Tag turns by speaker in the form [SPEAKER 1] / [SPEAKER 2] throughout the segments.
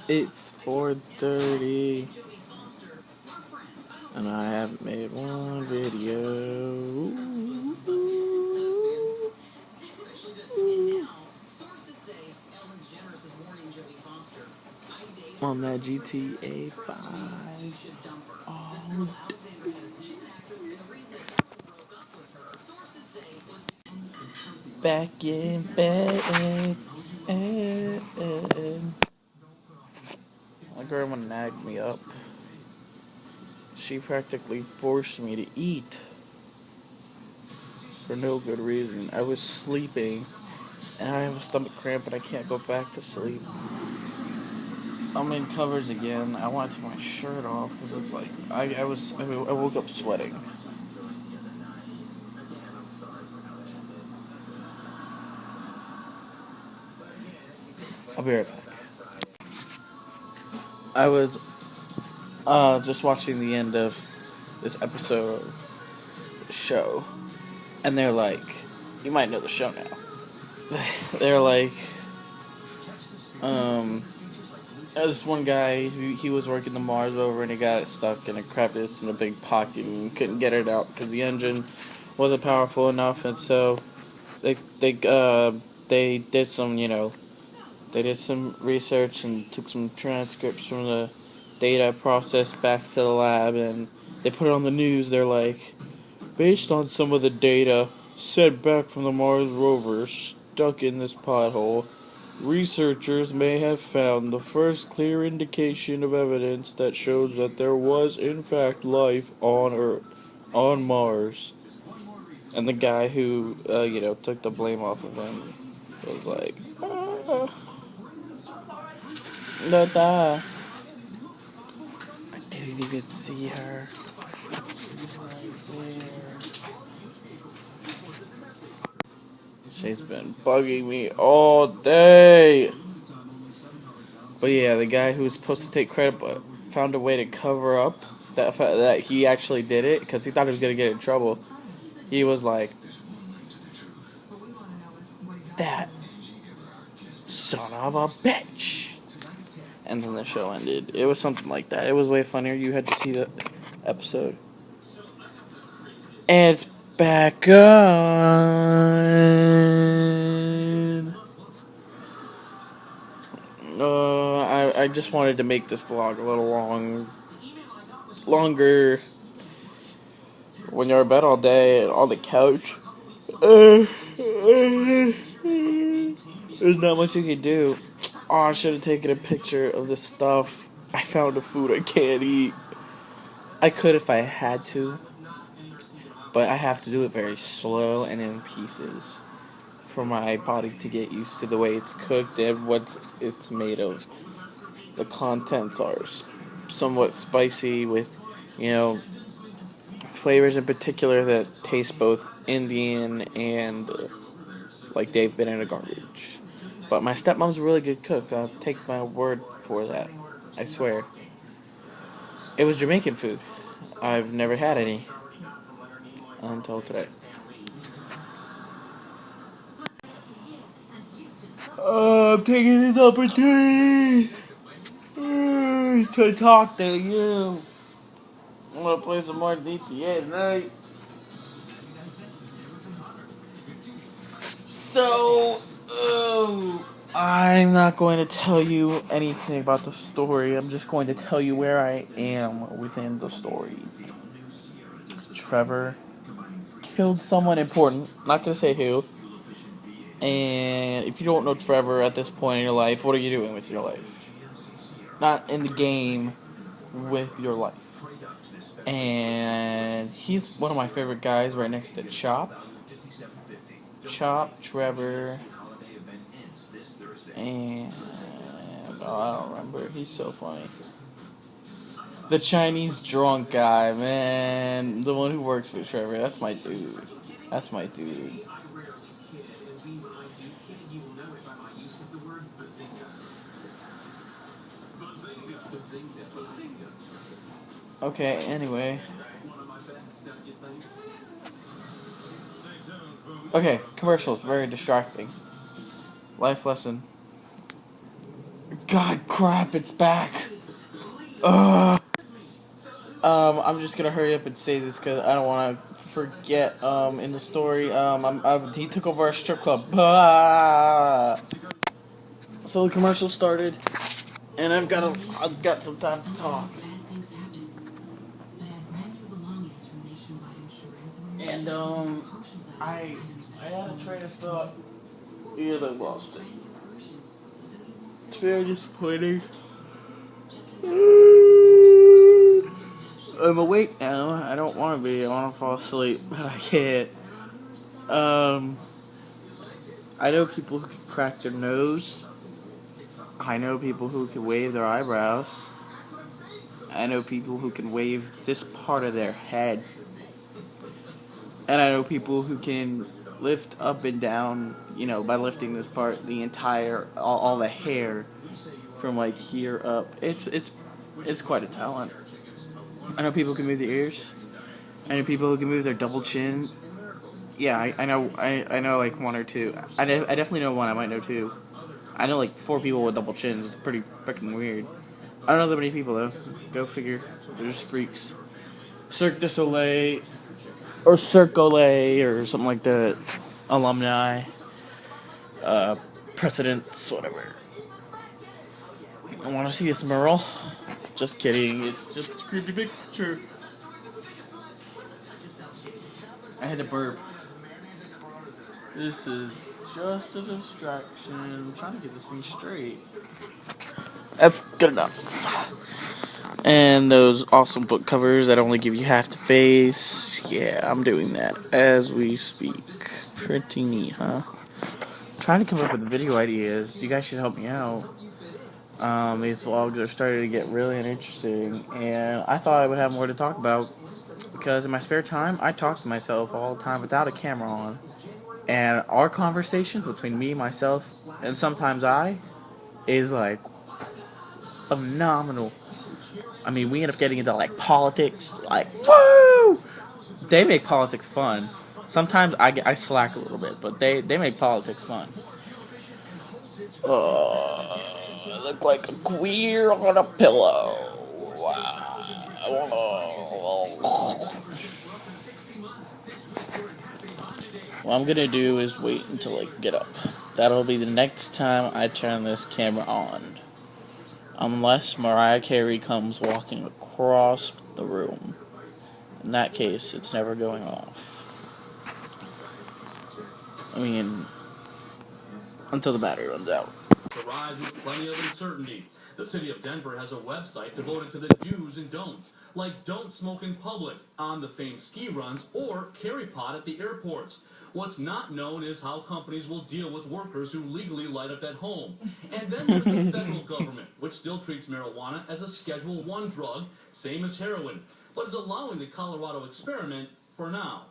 [SPEAKER 1] It's 4:30 and I haven't made one video. On that GTA 5. Oh. Back in bed. My grandma nagged me up. She practically forced me to eat for no good reason. I was sleeping and I have a stomach cramp and I can't go back to sleep. I'm in covers again. I want to take my shirt off because it's like I woke up sweating. I'll be right back. I was just watching the end of this episode of the show, and they're like, you might know the show now. They're like, this one guy, he was working the Mars rover and he got it stuck in a crevice in a big pocket and couldn't get it out because the engine wasn't powerful enough, and so they did some, they did some research and took some transcripts from the data processed back to the lab, and they put it on the news. They're like, based on some of the data sent back from the Mars rover stuck in this pothole, researchers may have found the first clear indication of evidence that shows that there was in fact life on Earth, on Mars. And the guy who, took the blame off of him was like, I didn't even see her. She's been bugging me all day. But yeah, the guy who was supposed to take credit but found a way to cover up that he actually did it because he thought he was going to get in trouble. He was like, that son of a bitch. And then the show ended. It was something like that. It was way funnier. You had to see the episode. And it's back on. I just wanted to make this vlog a little longer. When you're in bed all day and on the couch, there's not much you can do. Oh, I should have taken a picture of the stuff. I found the food I can't eat. I could if I had to, but I have to do it very slow and in pieces for my body to get used to the way it's cooked and what it's made of. The contents are somewhat spicy with, flavors in particular that taste both Indian and like they've been in a garbage. But my stepmom's a really good cook. I'll take my word for that. I swear. It was Jamaican food. I've never had any until today. I'm taking this opportunity to talk to you. I'm gonna play some more GTA tonight. So, I'm not going to tell you anything about the story. I'm just going to tell you where I am within the story. Trevor killed someone important. Not going to say who. And if you don't know Trevor at this point in your life, what are you doing with your life? Not in the game, with your life. And he's one of my favorite guys right next to Chop, Trevor, and I don't remember. He's so funny. The Chinese drunk guy, man. The one who works with Trevor. That's my dude. Okay, anyway. Okay, commercials, very distracting. Life lesson. God crap, it's back. Ugh. I'm just gonna hurry up and say this because I don't want to forget. In the story, he took over our strip club. So the commercial started, and I've got some time to talk. And I had a train of thought. Yeah, I lost it. It's very disappointing. I'm awake now. I don't want to be. I want to fall asleep, but I can't. I know people who can crack their nose. I know people who can wave their eyebrows. I know people who can wave this part of their head. And I know people who can lift up and down, by lifting this part, the entire, all the hair from like here up. It's quite a talent. I know people who can move their ears. I know people who can move their double chin. Yeah, I know like one or two. I definitely know one. I might know two. I know like 4 people with double chins. It's pretty freaking weird. I don't know that many people though. Go figure. They're just freaks. Cirque du Soleil or Cirque-Olay or something like that. Alumni, presidents, whatever. I want to see this mural. Just kidding. It's just a creepy picture. I had to burp. This is just a distraction. I'm trying to get this thing straight. That's good enough. And those awesome book covers that only give you half the face. Yeah, I'm doing that as we speak. Pretty neat, huh? I'm trying to come up with video ideas. You guys should help me out. These vlogs are starting to get really interesting, and I thought I would have more to talk about because in my spare time, I talk to myself all the time without a camera on. And our conversations between me, myself, and sometimes I is like phenomenal. I mean, we end up getting into like politics, like woo! They make politics fun. Sometimes I slack a little bit, but they make politics fun. I look like a queer on a pillow. Wow. What I'm gonna do is wait until I get up. That'll be the next time I turn this camera on. Unless Mariah Carey comes walking across the room. In that case, it's never going off. I mean, until the battery runs out.
[SPEAKER 2] Arrives with plenty of uncertainty. The city of Denver has a website devoted to the do's and don'ts, like don't smoke in public, on the famed ski runs, or carry pot at the airports. What's not known is how companies will deal with workers who legally light up at home. And then there's the federal government, which still treats marijuana as a Schedule I drug, same as heroin, but is allowing the Colorado experiment for now.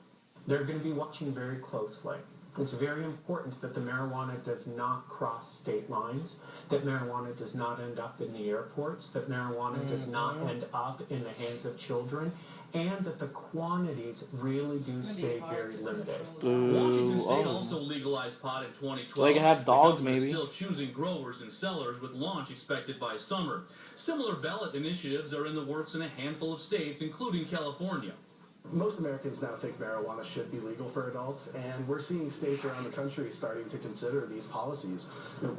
[SPEAKER 3] They're going to be watching very closely. It's very important that the marijuana does not cross state lines, that marijuana does not end up in the airports, that marijuana does not end up in the hands of children, and that the quantities really do stay very limited.
[SPEAKER 2] Washington State also legalized pot in 2012.
[SPEAKER 1] So they can have dogs, maybe.
[SPEAKER 2] Still choosing growers and sellers with launch expected by summer. Similar ballot initiatives are in the works in a handful of states, including California.
[SPEAKER 4] Most Americans now think marijuana should be legal for adults, and we're seeing states around the country starting to consider these policies.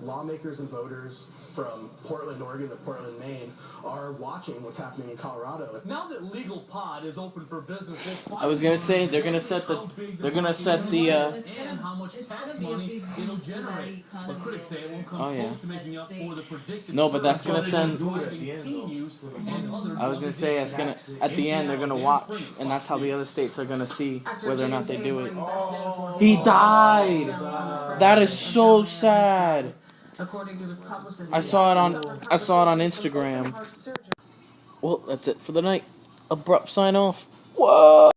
[SPEAKER 4] Lawmakers and voters from Portland, Oregon to Portland, Maine are watching what's happening in Colorado.
[SPEAKER 2] Now that legal pot is open for business,
[SPEAKER 1] I was gonna say they're gonna set the
[SPEAKER 2] and how much tax money it'll generate. But critics say it won't come close to making up for the predicted.
[SPEAKER 1] No, but that's gonna send. I was gonna say it's gonna at the end they're gonna watch, and that's how the other states are gonna see whether or not they do it. He died. That is so sad. I saw it on Instagram. Well, that's it for the night. Abrupt sign off. Whoa.